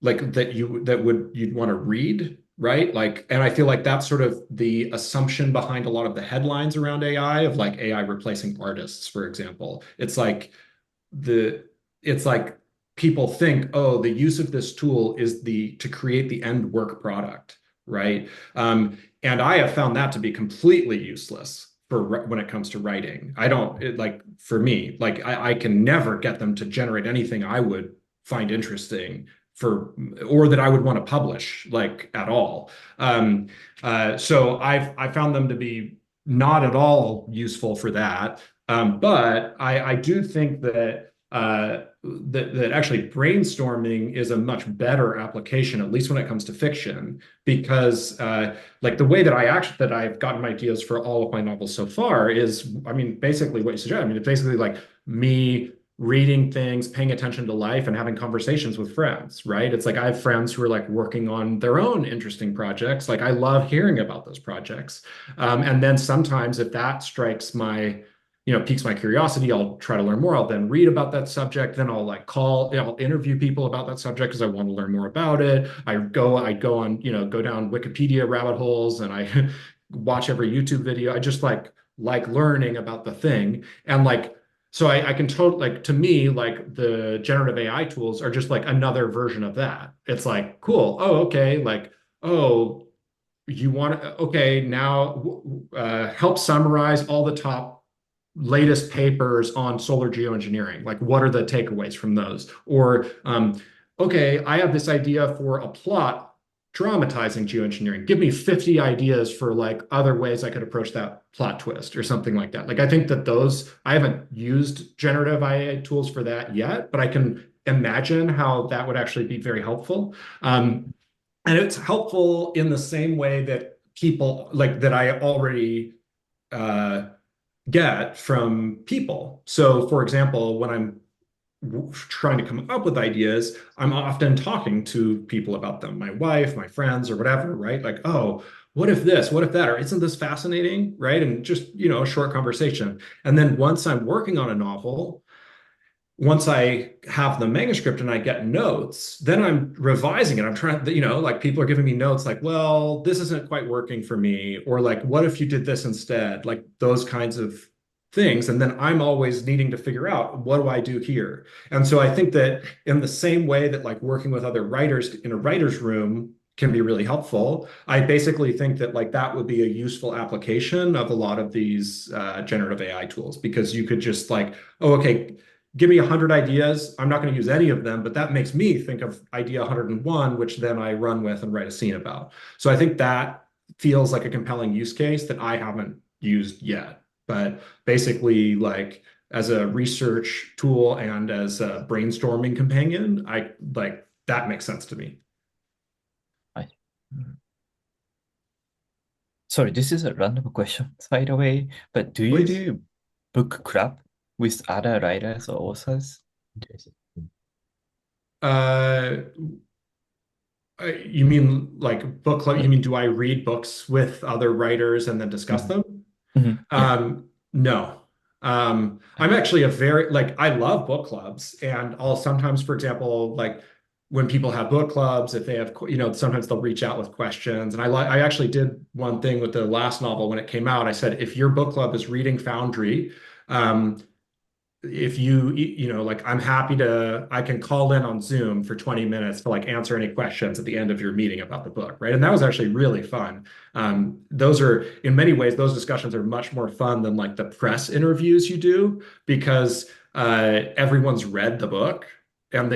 like you'd want to read, right? Like, and I feel like that's sort of the assumption behind a lot of the headlines around AI of like AI replacing artists, for example. The it's like people think, oh, the use of this tool is the to create the end work product, right? And I have found that to be completely useless for when it comes to writing. I don't like for me, like I can never get them to generate anything I would find interesting for or that I would want to publish like at all. So I found them to be not at all useful for that. But I do think that actually brainstorming is a much better application, at least when it comes to fiction, because like the way that I've gotten my ideas for all of my novels so far is, I mean, basically what you suggest. I mean, it's basically like me reading things, paying attention to life, and having conversations with friends, right? It's like I have friends who are like working on their own interesting projects. Like I love hearing about those projects. And then sometimes if that strikes my piques my curiosity, I'll try to learn more. I'll then read about that subject. Then I'll like I'll interview people about that subject because I want to learn more about it. I go on, go down Wikipedia rabbit holes and I watch every YouTube video. I just like learning about the thing. And like, so I can totally like to me, like the generative AI tools are just like another version of that. It's like, cool. Oh, okay. Like, oh, you want to, okay, now help summarize all the top latest papers on solar geoengineering. Like, what are the takeaways from those? Or, okay, I have this idea for a plot dramatizing geoengineering. Give me 50 ideas for like other ways I could approach that plot twist or something like that. Like, I think that I haven't used generative AI tools for that yet, but I can imagine how that would actually be very helpful. And it's helpful in the same way that people like that I already uh, get from people. So, for example, when I'm trying to come up with ideas, I'm often talking to people about them, my wife, my friends, or whatever, right? Like, oh, what if this? What if that? Or isn't this fascinating? Right. And just, a short conversation. And then once I'm working on a novel, once I have the manuscript and I get notes, then I'm revising it. I'm trying, like people are giving me notes like, well, this isn't quite working for me. Or like, what if you did this instead? Like those kinds of things. And then I'm always needing to figure out what do I do here? And so I think that in the same way that like working with other writers in a writer's room can be really helpful, I basically think that like that would be a useful application of a lot of these generative AI tools because you could just like, oh, okay, give me 100 ideas. I'm not going to use any of them, but that makes me think of idea 101, which then I run with and write a scene about. So I think that feels like a compelling use case that I haven't used yet. But basically, like as a research tool and as a brainstorming companion, I like that makes sense to me. I, Sorry, this is a random question, by the way, but do you Please. do book club with other writers or authors? Interesting. Uh, you mean like book club? You Mm, mean do I read books with other writers and then discuss Mhm. them? yeah. No. I'm actually a very like I love book clubs and I'll sometimes, for example, like when people have book clubs, if they have, sometimes they'll reach out with questions. And I actually did one thing with the last novel when it came out. I said, if your book club is reading Foundry, um, if like I'm happy I can call in on Zoom for 20 minutes to like answer any questions at the end of your meeting about the book, right? And that was actually really fun. Those are, in many ways, those discussions are much more fun than like the press interviews you do because everyone's read the book and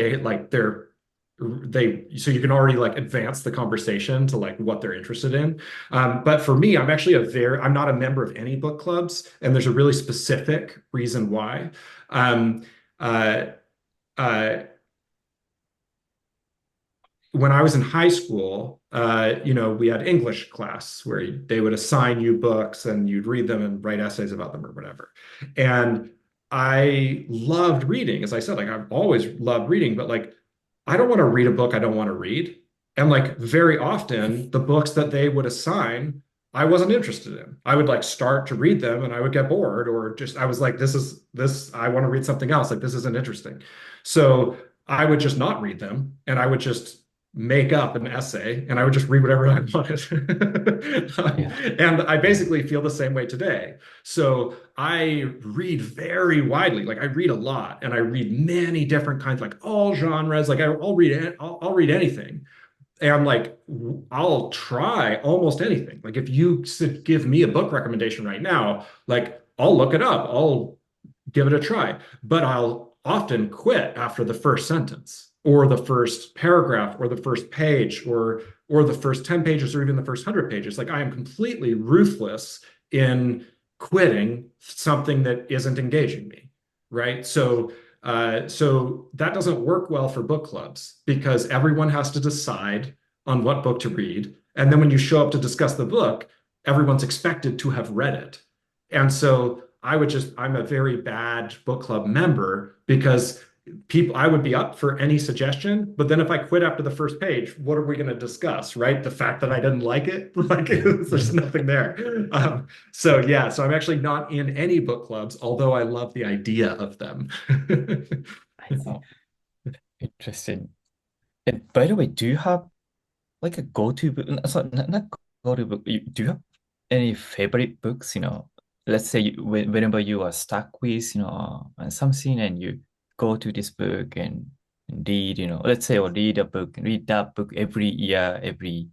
so you can already like advance the conversation to like what they're interested in. But for me, I'm not a member of any book clubs, and there's a really specific reason why. Um, uh, uh, when I was in high school, we had English class where they would assign you books and you'd read them and write essays about them or whatever. And I loved reading, as I said, like I've always loved reading, but like I don't want to read a book I don't want to read. And like very often, the books that they would assign, I wasn't interested in. I would like start to read them and I would get bored, or just I was like, I want to read something else. Like this isn't interesting. So I would just not read them and I would just make up an essay and I would just read whatever I wanted. Yeah. And I basically feel the same way today. So I read very widely. Like I read a lot and I read many different kinds, like all genres. Like I'll read anything. And like I'll try almost anything. Like if you give me a book recommendation right now, like I'll look it up. I'll give it a try, but I'll often quit after the first sentence or the first paragraph or the first page or the first 10 pages or even the first 100 pages. Like I am completely ruthless in quitting something that isn't engaging me, right? So that doesn't work well for book clubs because everyone has to decide on what book to read. And then when you show up to discuss the book, everyone's expected to have read it. And so I'm a very bad book club member because I would be up for any suggestion, but then if I quit after the first page, what are we going to discuss, right? The fact that I didn't like it, like there's nothing there. So yeah, so I'm actually not in any book clubs, although I love the idea of them. I see. Oh, interesting. And by the way, do you have like a go-to book? Not go-to book. Do you have any favorite books? Let's say whenever you are stuck with, something and you go to this book and read, let's say or read a book and read that book every year, every,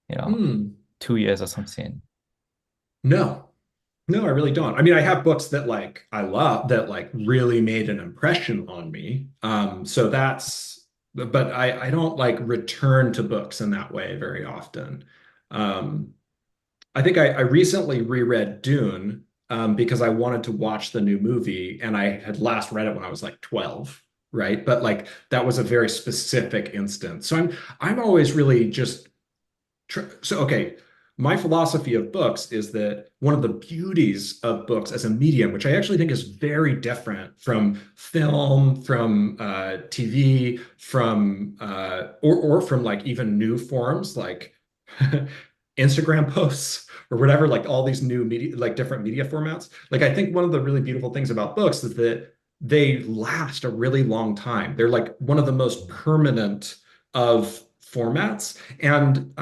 you know, Hmm. 2 years or something. No, no, I really don't. I mean, I have books that like I love that like really made an impression on me. But I don't like return to books in that way very often. Um, I think I recently reread Dune because I wanted to watch the new movie, and I had last read it when I was like 12, right? But like that was a very specific instance. So I'm always really just so okay. My philosophy of books is that one of the beauties of books as a medium, which I actually think is very different from film, from TV, from or from like even new forms like Instagram posts or whatever, like all these new media, like different media formats. Like I think one of the really beautiful things about books is that they last a really long time. They're like one of the most permanent of formats. And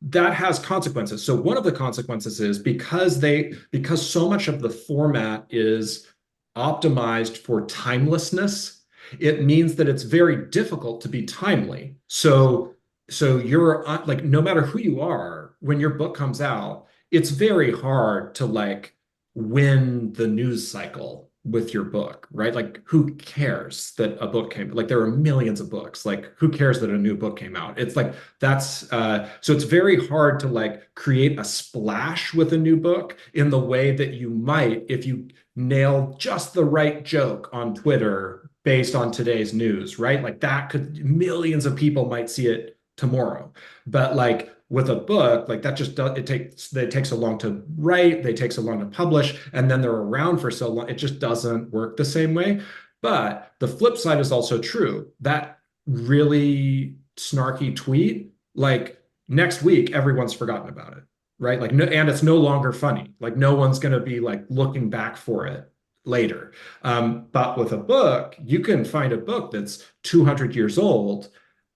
that has consequences. So one of the consequences is because so much of the format is optimized for timelessness, it means that it's very difficult to be timely. So you're like no matter who you are, when your book comes out, it's very hard to like win the news cycle with your book, right? Like who cares that a book came, like there are millions of books. Like who cares that a new book came out? It's like so it's very hard to like create a splash with a new book in the way that you might if you nail just the right joke on Twitter based on today's news, right? Like that could millions of people might see it tomorrow. But like with a book, like that just does it takes so long to write, they take so long to publish, and then they're around for so long. It just doesn't work the same way. But the flip side is also true. That really snarky tweet, like next week, everyone's forgotten about it, right? Like no, and it's no longer funny. Like no one's gonna be like looking back for it. later. But with a book, you can find a book that's 200 years old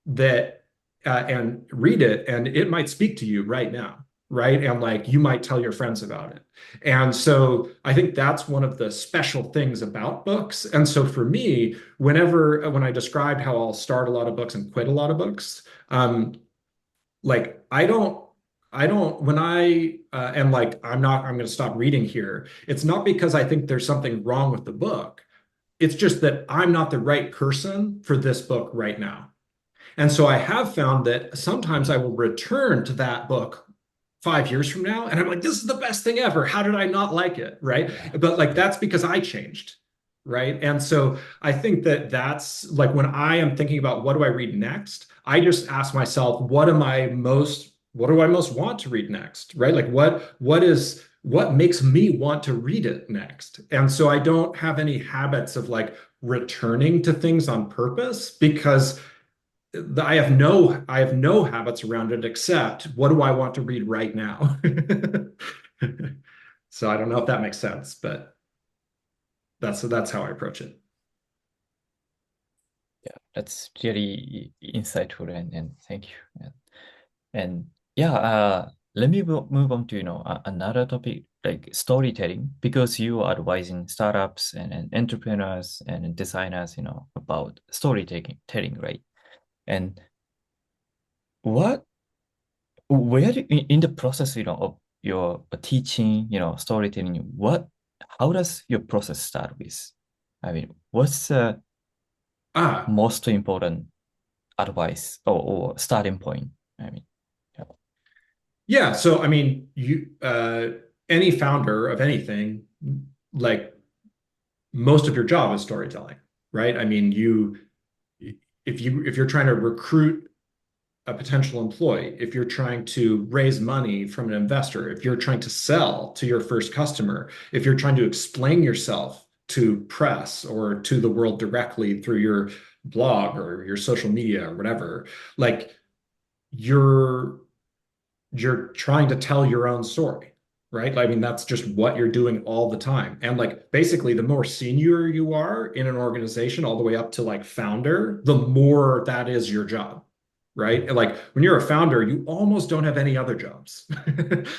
that and read it, and it might speak to you right now, right? And like you might tell your friends about it. And so I think that's one of the special things about books. And so for me, when I described how I'll start a lot of books and quit a lot of books, like I don't when I am like I'm going to stop reading here. It's not because I think there's something wrong with the book. It's just that I'm not the right person for this book right now. And so I have found that sometimes I will return to that book 5 years from now, and I'm like, this is the best thing ever. How did I not like it? Right. Yeah. But like, that's because I changed. Right. And so I think that that's like when I am thinking about what do I read next, I just ask myself, what do I most want to read next? Right. Like what makes me want to read it next? And so I don't have any habits of like returning to things on purpose because I have no habits around it except what do I want to read right now? So I don't know if that makes sense, but that's how I approach it. Yeah, that's really insightful and thank you. And yeah, let me move on to, another topic like storytelling, because you are advising startups and entrepreneurs and designers, about telling, right? And what, where in the process, of your teaching, storytelling, how does your process start with? I mean, what's the Ah, most important advice or starting point? I mean, yeah. yeah. So I mean, you any founder of anything, like most of your job is storytelling, right? I mean, if you're trying to recruit a potential employee, if you're trying to raise money from an investor, if you're trying to sell to your first customer, if you're trying to explain yourself to press or to the world directly through your blog or your social media or whatever, like you're you're trying to tell your own story, right? I mean, that's just what you're doing all the time. And like basically, the more senior you are in an organization, all the way up to like founder, the more that is your job, right? And like when you're a founder, you almost don't have any other jobs.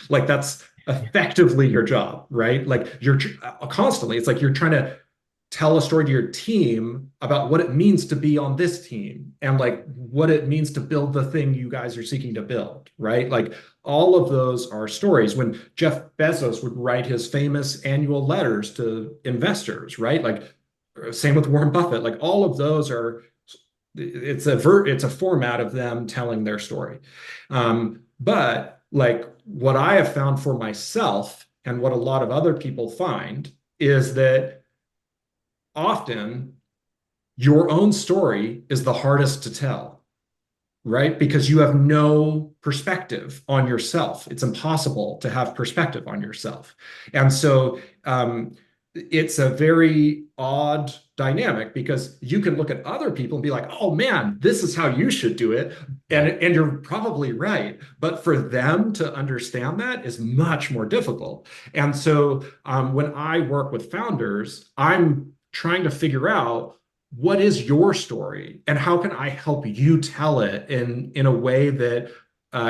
Like that's Yeah. effectively your job, right? Like you're constantly, it's like you're trying to tell a story to your team about what it means to be on this team and like what it means to build the thing you guys are seeking to build, right? Like all of those are stories. When Jeff Bezos would write his famous annual letters to investors, right? Like same with Warren Buffett, like all of those are it's a format of them telling their story. But like what I have found for myself and what a lot of other people find is that often your own story is the hardest to tell, right? Because you have no perspective on yourself. It's impossible to have perspective on yourself. And so it's a very odd dynamic because you can look at other people and be like, oh man, this is how you should do it. Yeah. And you're probably right. But for them to understand that is much more difficult. And so when I work with founders, I'm trying to figure out what is your story and how can I help you tell it in a way that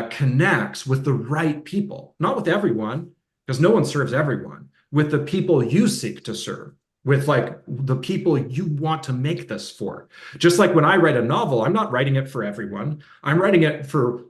connects with the right people, not with everyone, because no one serves everyone, with the people you seek to serve, with like the people you want to make this for. Just like when I write a novel, I'm not writing it for everyone. I'm writing it for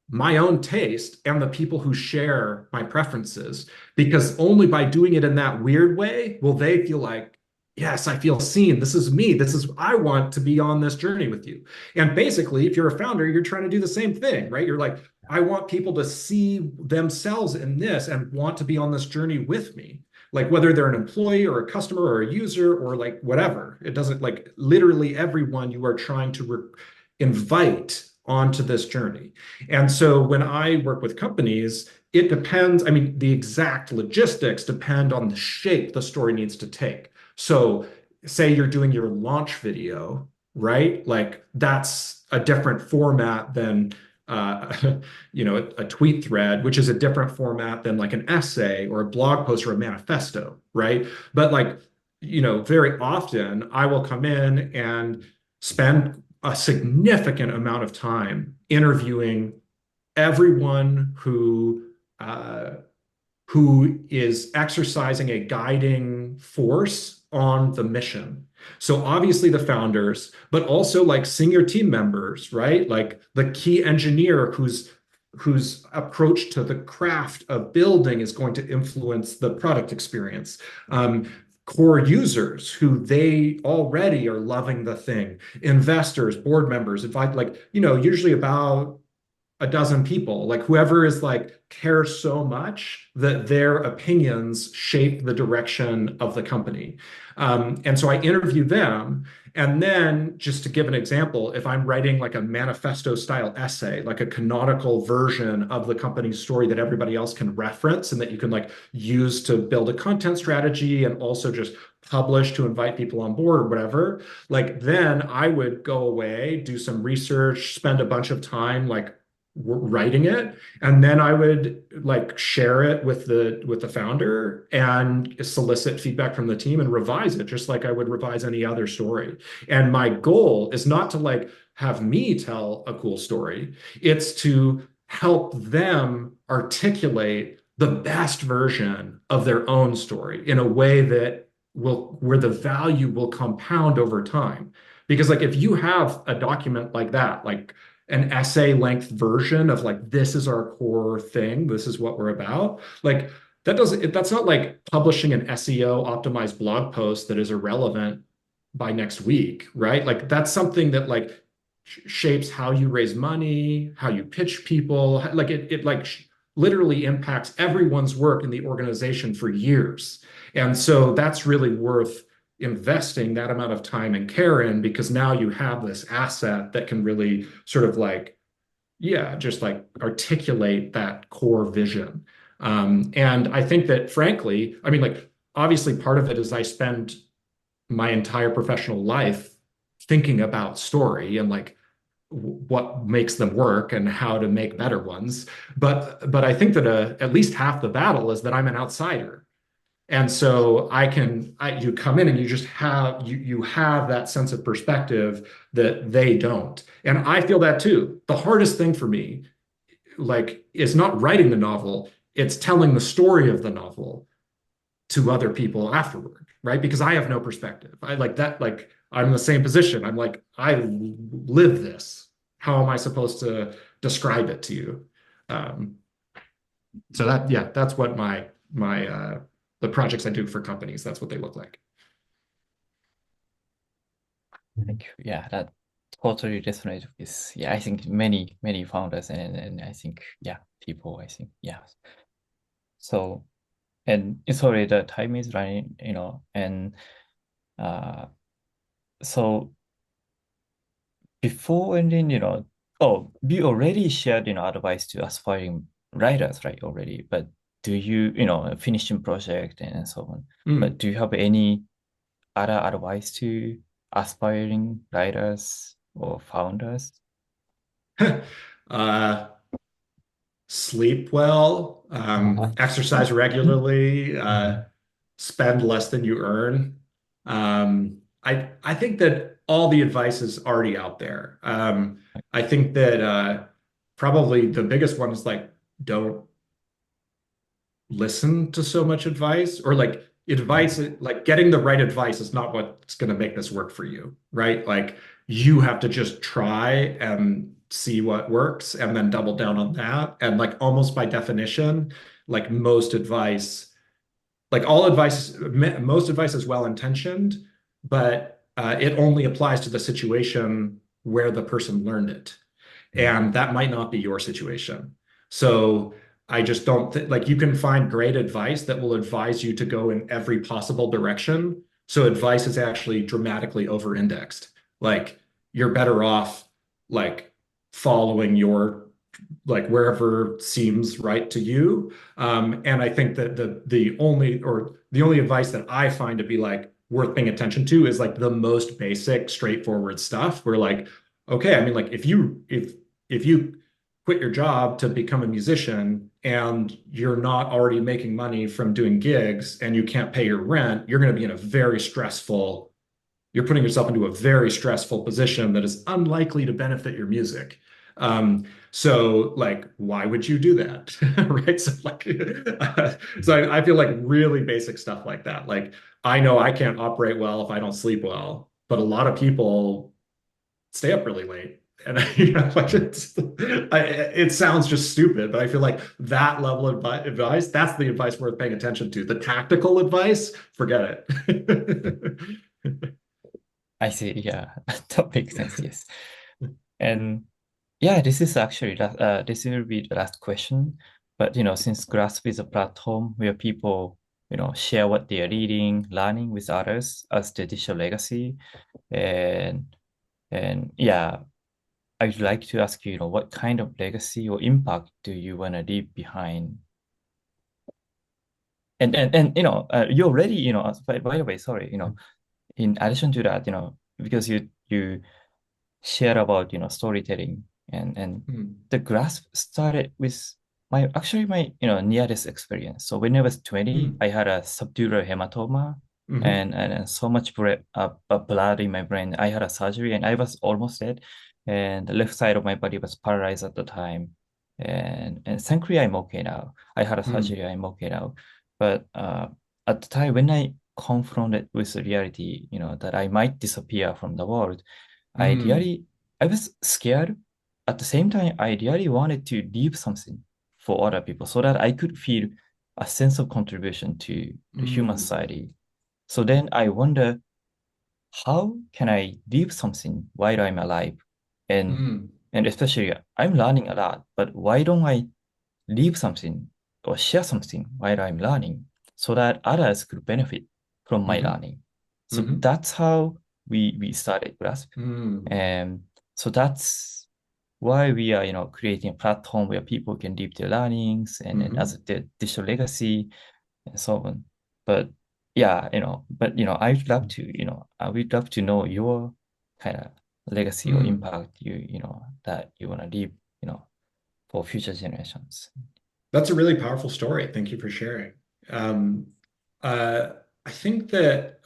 my own taste and the people who share my preferences, because only by doing it in that weird way will they feel like, yes, I feel seen. This is me. This is, I want to be on this journey with you. And basically, if you're a founder, you're trying to do the same thing, right? You're like, I want people to see themselves in this and want to be on this journey with me. Like whether they're an employee or a customer or a user or like whatever, it doesn't like literally everyone you are trying to invite onto this journey. And so when I work with companies, it depends. I mean, the exact logistics depend on the shape the story needs to take. So, say you're doing your launch video, right? Like that's a different format than a tweet thread, which is a different format than like an essay or a blog post or a manifesto, right? But like very often I will come in and spend a significant amount of time interviewing everyone uh, who is exercising a guiding force on the mission. So obviously the founders, but also like senior team members, right? Like the key engineer whose approach to the craft of building is going to influence the product experience. Core users who they already are loving the thing, investors, board members, invite like, usually about a dozen people, like whoever is like cares so much that their opinions shape the direction of the company. And so I interview them. And then, just to give an example, if I'm writing like a manifesto style essay, like a canonical version of the company's story that everybody else can reference and that you can like use to build a content strategy and also just publish to invite people on board or whatever, like then I would go away, do some research, spend a bunch of time like writing it, and then I would like share it with the founder and solicit feedback from the team and revise it just like I would revise any other story. And my goal is not to like have me tell a cool story, it's to help them articulate the best version of their own story in a way that will where the value will compound over time. Because like if you have a document like that, like an essay length version of like this is our core thing, this is what we're about, like that's not like publishing an SEO optimized blog post that is irrelevant by next week, right? Like that's something that like shapes how you raise money, how you pitch people, like it like literally impacts everyone's work in the organization for years. And so that's really worth investing that amount of time and care in, because now you have this asset that can really sort of like, yeah, just like articulate that core vision. And I think that frankly, I mean, like obviously part of it is I spend my entire professional life thinking about story and like what makes them work and how to make better ones. But I think that at least half the battle is that I'm an outsider. And so you come in and you just have you have that sense of perspective that they don't. And I feel that too. The hardest thing for me, like, is not writing the novel, it's telling the story of the novel to other people afterward, right? Because I have no perspective. I like that, like I'm in the same position. I'm like, I live this. How am I supposed to describe it to you? Um, so that, yeah, that's what my the projects I do for companies, that's what they look like. Thank you. Yeah, that totally resonates with, yeah, I think many founders and I think, yeah, people, I think, yeah. So, and sorry, the time is running, and uh, so before ending, oh, we already shared, advice to aspiring writers, right, already, but do you, finishing project and so on, but Mm. do you have any other advice to aspiring writers or founders? uh, Sleep well, Uh-huh. exercise regularly, spend less than you earn. I think that all the advice is already out there. I think that probably the biggest one is like don't listen to so much advice, or like advice, like getting the right advice is not what's going to make this work for you, right? Like you have to just try and see what works and then double down on that. And like almost by definition, like most advice, like all advice, most advice is well intentioned, but it only applies to the situation where the person learned it. And that might not be your situation. So I just don't like you can find great advice that will advise you to go in every possible direction. So advice is actually dramatically over indexed. Like you're better off like following your like wherever seems right to you. And I think that the only advice that I find to be like worth paying attention to is like the most basic, straightforward stuff. Where like, okay, I mean, like if you quit your job to become a musician and you're not already making money from doing gigs and you can't pay your rent, you're going to be in a very stressful, you're putting yourself into a very stressful position that is unlikely to benefit your music. So like, why would you do that? Right. So like, I feel like really basic stuff like that. Like, I know I can't operate well if I don't sleep well, but a lot of people stay up really late. And like it sounds just stupid, but I feel like that level of advice, that's the advice worth paying attention to. The tactical advice, forget it. I see. Yeah, that makes sense. Yes. And yeah, this is actually this will be the last question. But since Grasp is a platform where people, share what they are reading, learning with others as the digital legacy, and yeah, I'd like to ask you, what kind of legacy or impact do you want to leave behind? And you already, by the way, sorry, in addition to that, because you share about storytelling and Hmm. the grasp started with my nearest experience. So when I was 20, Hmm. I had a subdural hematoma Hmm. and so much blood in my brain. I had a surgery and I was almost dead, and the left side of my body was paralyzed at the time, and thankfully I'm okay now. I had a Hmm. surgery, I'm okay now. But at the time when I confronted with the reality, that I might disappear from the world, I Hmm. really, I was scared. At the same time, I really wanted to leave something for other people so that I could feel a sense of contribution to the human Hmm. society. So then I wonder, how can I leave something while I'm alive? And Hmm. and especially I'm learning a lot, but why don't I leave something or share something while I'm learning so that others could benefit from my Hmm. learning? So Hmm. that's how we started Grasp. Hmm. And so that's why we are, creating a platform where people can leave their learnings and Hmm. as their digital legacy and so on. But yeah, I'd love to, I would love to know your kind of legacy or Hmm. impact that you want to leave, for future generations. That's a really powerful story. Thank you for sharing. Um, uh, I think that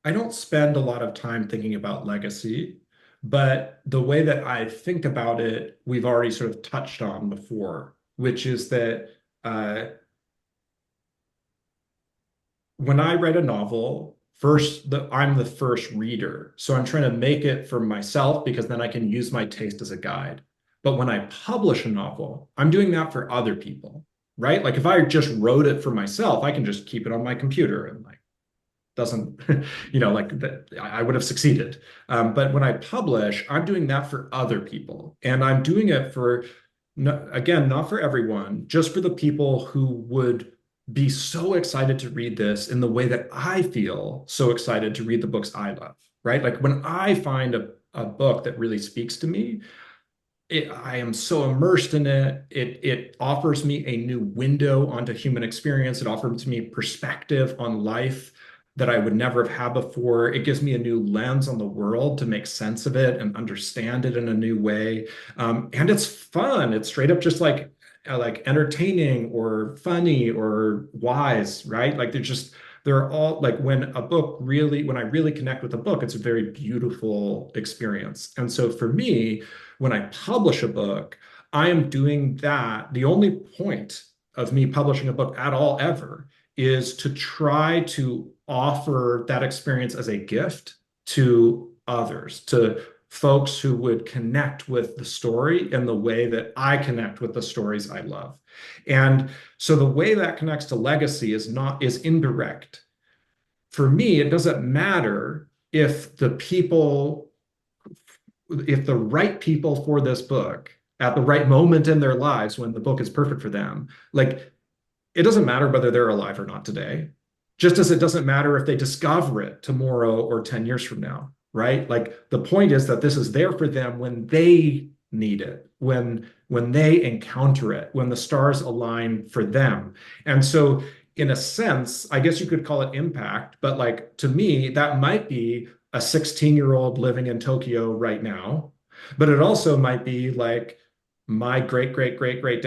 I don't spend a lot of time thinking about legacy, but the way that I think about it, we've already sort of touched on before, which is that uh, when I write a novel, I'm the first reader. So I'm trying to make it for myself because then I can use my taste as a guide. But when I publish a novel, I'm doing that for other people, right? Like if I just wrote it for myself, I can just keep it on my computer and like doesn't, like that, I would have succeeded. But when I publish, I'm doing that for other people. And I'm doing it for, no, again, not for everyone, just for the people who would be so excited to read this in the way that I feel so excited to read the books I love, right? Like when I find a book that really speaks to me, I am so immersed in it. It offers me a new window onto human experience. It offers me perspective on life that I would never have had before. It gives me a new lens on the world to make sense of it and understand it in a new way. And it's fun. It's straight up just like entertaining or funny or wise, right? Like they're all like when I really connect with a book, it's a very beautiful experience. And so for me, when I publish a book, I am doing that. The only point of me publishing a book at all ever is to try to offer that experience as a gift to others, to folks who would connect with the story in the way that I connect with the stories I love. And so the way that connects to legacy is indirect. For me, it doesn't matter if the right people for this book at the right moment in their lives when the book is perfect for them, like it doesn't matter whether they're alive or not today, just as it doesn't matter if they discover it tomorrow or 10 years from now, right? Like the point is that this is there for them when they need it, when they encounter it, when the stars align for them. And so in a sense, I guess you could call it impact, but like to me, that might be a 16-year-old living in Tokyo right now But it also might be like my great great great great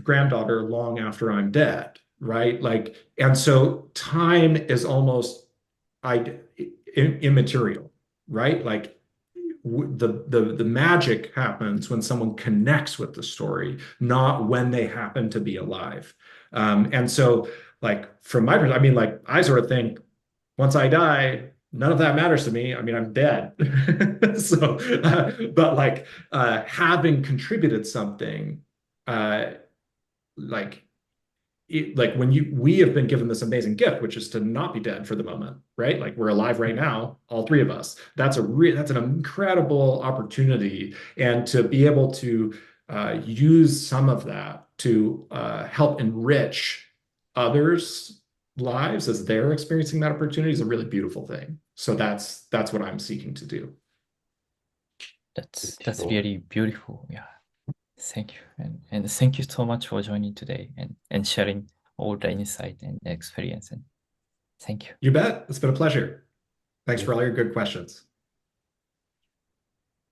granddaughter long after I'm dead, right? Like, and so time is almost I immaterial, right? Like the magic happens when someone connects with the story, not when they happen to be alive. And so, like from my perspective, I mean, like I sort of think once I die, none of that matters to me. I mean, I'm dead. So, but like having contributed something, uh, like like when we have been given this amazing gift, which is to not be dead for the moment, right? Like we're alive right now, all three of us. That's an incredible opportunity, and to be able to use some of that to help enrich others' lives as they're experiencing that opportunity is a really beautiful thing. So that's what I'm seeking to do. That's Beautiful. really beautiful. Yeah. Thank you. And thank you so much for joining today and sharing all the insight and experience. And thank you. You bet. It's been a pleasure. Thanks Yeah. for all your good questions.